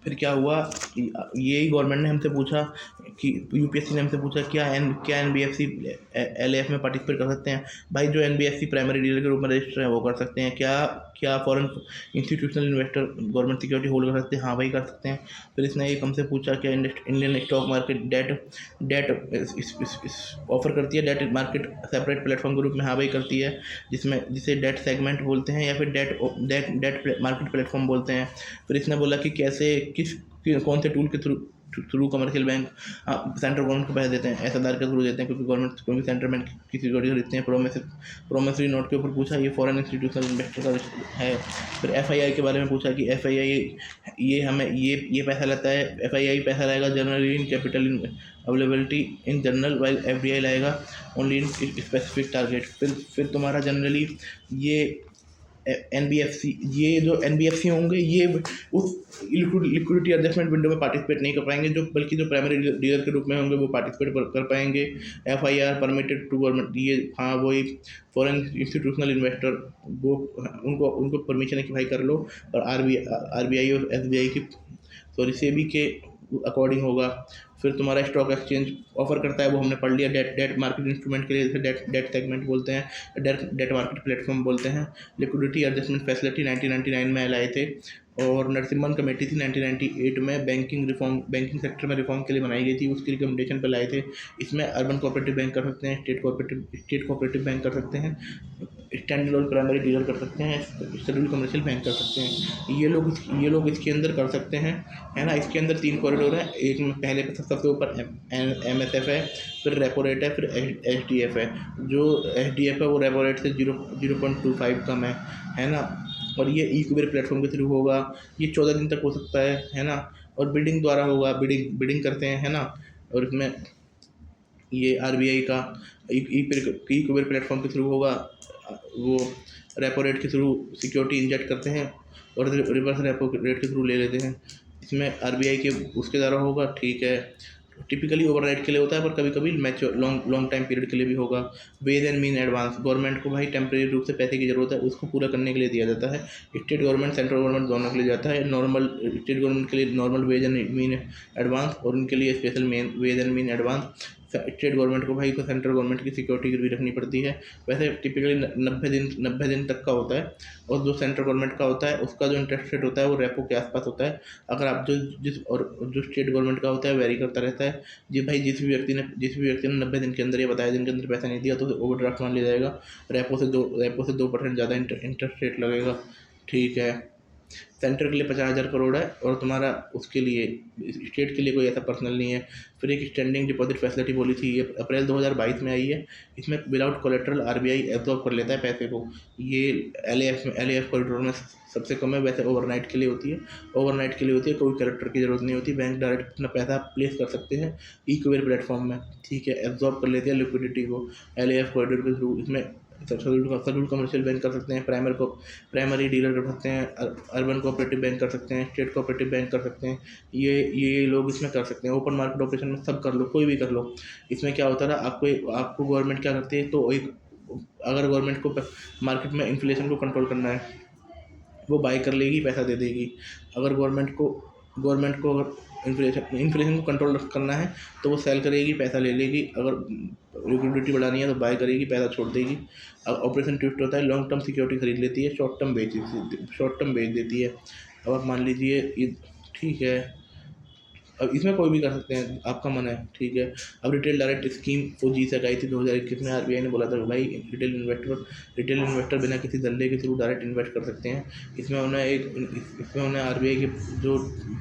फिर क्या हुआ, यही गवर्नमेंट ने हमसे पूछा कि यूपीएससी ने हमसे पूछा क्या एनबीएफसी एलएएफ में पार्टिसिपेट कर सकते हैं। भाई जो एनबीएफसी प्राइमरी डीलर के रूप में रजिस्टर है वो कर सकते हैं। क्या क्या foreign institutional investor government security hold कर सकते हैं? हाँ भाई कर सकते हैं। फिर इसने एक हमसे पूछा क्या Indian stock market debt debt offer करती है डेट मार्केट सेपरेट प्लेटफॉर्म के रूप में? हाँ भाई करती है, जिसे डेट सेगमेंट बोलते हैं या फिर debt debt debt market platform बोलते हैं। फिर इसने बोला कि कैसे कौन से टूल के through commercial bank central government को पैसे देते हैं? एसएलआर के थ्रू देते हैं, क्योंकि सेंट्रल बैंक की सिक्योरिटी खरीदते हैं। प्रोमिसरी नोट के ऊपर पूछा, ये फॉरेन इंस्टीट्यूशनल इन्वेस्टर का है। फिर एफआईआई के बारे में पूछा कि एफआईआई ये हमें ये पैसा लेता है। एफआईआई पैसा लाएगा generally in capital availability in general, while FDI लाएगा ओनली इन स्पेसिफिक टारगेट। फिर तुम्हारा जनरली ये एनबीएफसी, ये जो एनबीएफसी होंगे ये उस लिक्विडिटी एडजस्टमेंट विंडो में पार्टिसिपेट नहीं कर पाएंगे, बल्कि जो प्राइमरी डीलर के रूप में होंगे वो पार्टिसिपेट कर पाएंगे। एफआईआर परमिटेड टू गवर्नमेंट, ये हाँ वही फॉरेन इंस्टीट्यूशनल इन्वेस्टर, वो उनको उनको परमिशन है कि भाई कर लो। और आरबीआई और एसबीआई की सेबी के अकॉर्डिंग होगा। फिर तुम्हारा स्टॉक एक्सचेंज ऑफर करता है, वो हमने पढ़ लिया। डेट मार्केट इंस्ट्रूमेंट के लिए जैसे डेट सेगमेंट बोलते हैं, डेट मार्केट प्लेटफॉर्म बोलते हैं। लिक्विडिटी एडजस्टमेंट फैसिलिटी 1999 में लाए थे, और नरसिम्हन कमेटी थी 1998 में बैंकिंग सेक्टर में रिफॉर्म के लिए बनाई गई थी, उसकी रिकमेंडेशन पर लाए थे। इसमें अर्बन कोऑपरेटिव बैंक कर सकते हैं, स्टेट कोऑपरेटिव बैंक कर सकते हैं, स्टैंड अलोन प्राइमरी डीलर कर सकते हैं, शेड्यूल कमर्शियल बैंक कर सकते हैं। ये लोग इसके अंदर कर सकते हैं, है ना। इसके अंदर 3 कॉरिडोर है। एक में पहले सबसे ऊपर एमएसएफ है, फिर रेपो रेट है, फिर एचडीएफ है। जो एचडीएफ है वो रेपो रेट से 0.25 कम है ना। और ये ई-कुबेर प्लेटफॉर्म के थ्रू होगा। ये 14 दिन तक हो सकता है ना। और बिडिंग द्वारा होगा, बिडिंग करते हैं, है ना। और इसमें ये आरबीआई का ई-कुबेर प्लेटफॉर्म के थ्रू होगा। वो रेपो रेट के थ्रू सिक्योरिटी इंजेक्ट करते हैं और रिवर्स रेपो रेट के थ्रू ले लेते हैं। इसमें आरबीआई के उसके द्वारा होगा, ठीक है। टिपिकली ओवरनाइट के लिए होता है, पर कभी कभी लॉन्ग टाइम पीरियड के लिए भी होगा। Ways and mean advance, government को भाई टेम्परेरी रूप से पैसे की ज़रूरत है, उसको पूरा करने के लिए दिया जाता है। स्टेट गवर्नमेंट सेंट्रल गवर्नमेंट दोनों के लिए जाता है। नॉर्मल स्टेट गवर्नमेंट के लिए normal ways and mean advance, और उनके लिए special ways and mean advance. State government को भाई को सेंट्रल गवर्नमेंट की सिक्योरिटी गिरवी रखनी पड़ती है। वैसे टिपिकली 90 दिन तक का होता है। और जो सेंट्रल गवर्नमेंट का होता है उसका जो इंटरेस्ट रेट होता है वो रेपो के आसपास होता है। अगर आप जो स्टेट गवर्नमेंट का होता है वेरी करता रहता है। जी भाई, जिस भी व्यक्ति ने 90 दिन के अंदर या बताए दिन के अंदर पैसा नहीं दिया तो ओवरड्राफ्ट मान लिया जाएगा। रेपो से 2% ज़्यादा इंटरेस्ट रेट लगेगा, ठीक है। सेंटर के लिए 50,000 करोड़ है, और तुम्हारा उसके लिए स्टेट के लिए कोई ऐसा पर्सनल नहीं है। फिर एक स्टैंडिंग डिपॉजिट फैसिलिटी बोली थी, ये अप्रैल 2022 में आई है। इसमें विदाउट कोलेट्रल आरबीआई एब्जॉर्ब कर लेता है पैसे को। ये एलएएफ कॉरिडोर में सबसे कम है। वैसे ओवरनाइट के लिए होती है, कोई कैरेक्टर की ज़रूरत नहीं होती। बैंक डायरेक्ट अपना पैसा प्लेस कर सकते हैं ई-कुबेर प्लेटफॉर्म में, ठीक है। एब्जॉर्ब कर लेते हैं लिक्विडिटी को एलएएफ कॉरिडोर के थ्रू। इसमें शेड्यूल कमर्शियल बैंक कर सकते हैं, प्राइमरी डीलर कर सकते हैं, अर्बन कोऑपरेटिव बैंक कर सकते हैं, स्टेट कोऑपरेटिव बैंक कर सकते हैं। ये लोग इसमें कर सकते हैं। ओपन मार्केट ऑपरेशन में सब कर लो, कोई भी कर लो। इसमें क्या होता है, आपको गवर्नमेंट क्या करती है, तो एक अगर गवर्नमेंट को मार्केट में इन्फ्लेशन को कंट्रोल करना है वो बाय कर लेगी, पैसा दे देगी। अगर गवर्नमेंट को अगर इन्फ्लेशन को कंट्रोल करना है तो वो सेल करेगी, पैसा ले लेगी। अगर लिक्विडिटी बढ़ानी है तो बाय करेगी, पैसा छोड़ देगी। अब ऑपरेशन ट्विस्ट होता है, लॉन्ग टर्म सिक्योरिटी खरीद लेती है, शॉर्ट टर्म बेच देती है। अब आप मान लीजिए ये, ठीक है। अब इसमें कोई भी कर सकते हैं, आपका मन है, ठीक है। अब रिटेल डायरेक्ट स्कीम फौजी से आई थी 2021 में। आरबीआई ने बोला था कि भाई रिटेल इन्वेस्टर बिना किसी दल्ले के थ्रू डायरेक्ट इन्वेस्ट कर सकते हैं। इसमें उन्हें आरबीआई के जो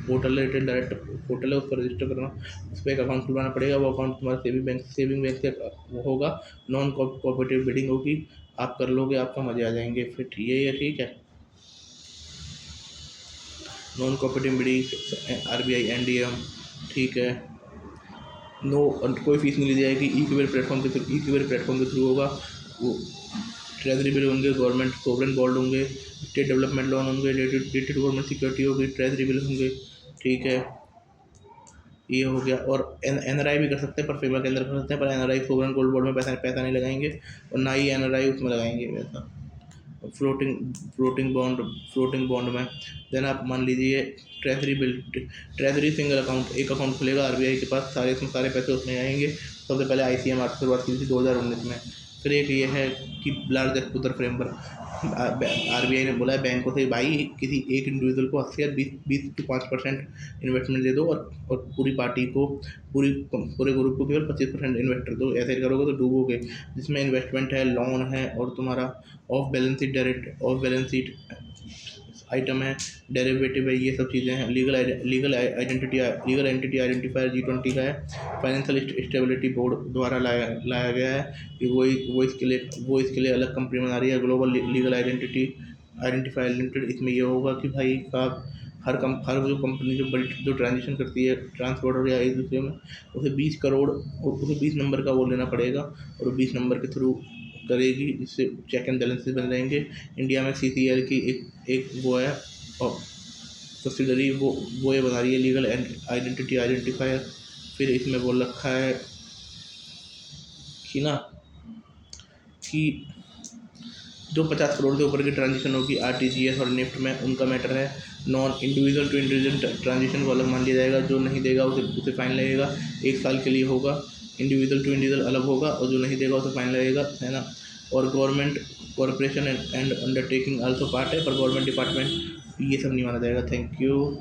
पोर्टल है, रिटेल डायरेक्ट पोर्टल है, उस पर रजिस्टर करना, उस पर एक अकाउंट खुलवाना पड़ेगा। वो अकाउंट तुम्हारा सेविंग बैंक से वो होगा। नॉन कोऑपरेटिव बिडिंग होगी, आप कर लोगे, आपका मजे आ जाएंगे। फिर ये ठीक है। Non cooperative bidding RBI NDM, ठीक है। कोई फीस नहीं ली जाएगी। ई-कुबेर प्लेटफॉर्म के थ्रू होगा। वो ट्रेजरी बिल होंगे, गवर्नमेंट सोवरेन बॉन्ड होंगे, स्टेट डेवलपमेंट लोन होंगे, डेटेड गवर्नमेंट सिक्योरिटी होगी, ट्रेजरी बिल होंगे, ठीक है। ये हो गया। और एनआरआई भी कर सकते हैं, पर फेमा के अंदर कर सकते हैं, पर एनआरआई सोवरेन गोल्ड बॉन्ड में पैसा नहीं लगाएंगे, और ना ही एनआरआई उसमें लगाएंगे पैसा। फ्लोटिंग बॉन्ड में। देन आप मान लीजिए treasury bill, treasury single account, एक अकाउंट खुलेगा आरबीआई के पास, सारे इसमें सारे पैसे उसमें आएंगे। सबसे पहले आईसीएमआर से शुरुआत की थी 2019 में। फिर एक ये है कि लार्ज एक्सपोजर फ्रेमवर्क, आरबीआई ने बोला है बैंकों से, भाई किसी एक इंडिविजुअल को 80 या 20 से 5% इन्वेस्टमेंट दे दो, और पूरी पार्टी को, पूरे ग्रुप को केवल 25% इन्वेस्टर दो। ऐसे करोगे तो डूबोगे। जिसमें इन्वेस्टमेंट है, लोन है, और तुम्हारा ऑफ बैलेंस शीट आइटम है, डेरिवेटिव है, ये सब चीज़ें हैं। लीगल एंटिटी आइडेंटिफायर G20 का है। फाइनेंशियल स्टेबिलिटी बोर्ड द्वारा लाया गया है कि वो इसके लिए अलग कंपनी बना रही है, ग्लोबल लीगल आइडेंटिफायर लिमिटेड। इसमें ये होगा कि भाई साहब हर जो कंपनी जो ट्रांजेक्शन करती है ट्रांसपोर्टर या एक दूसरे में, उसे 20 करोड़, उसे 20 नंबर का वो लेना पड़ेगा, और 20 नंबर के थ्रू करेगी, जिससे चेक एंड बैलेंसेस बन जाएंगे। इंडिया में CCL की एक वो है और सब्सिडरी, वो ये बना रही है लीगल आइडेंटिटी आइडेंटिफायर। फिर इसमें बोल रखा है कि ना कि जो 50 करोड़ से ऊपर की ट्रांजेक्शन होगी RTGS और निफ्ट में, उनका मैटर है। Non individual to individual transaction को अलग मान लिया जाएगा। जो नहीं देगा उसे फाइन लगेगा, 1 साल के लिए होगा। इंडिविजुअल टू इंडिविजुअल अलग होगा, और जो नहीं देगा उसे फाइन लगेगा, है ना। और government, corporation and undertaking also part है, पर गवर्नमेंट डिपार्टमेंट ये सब नहीं माना जाएगा। Thank you.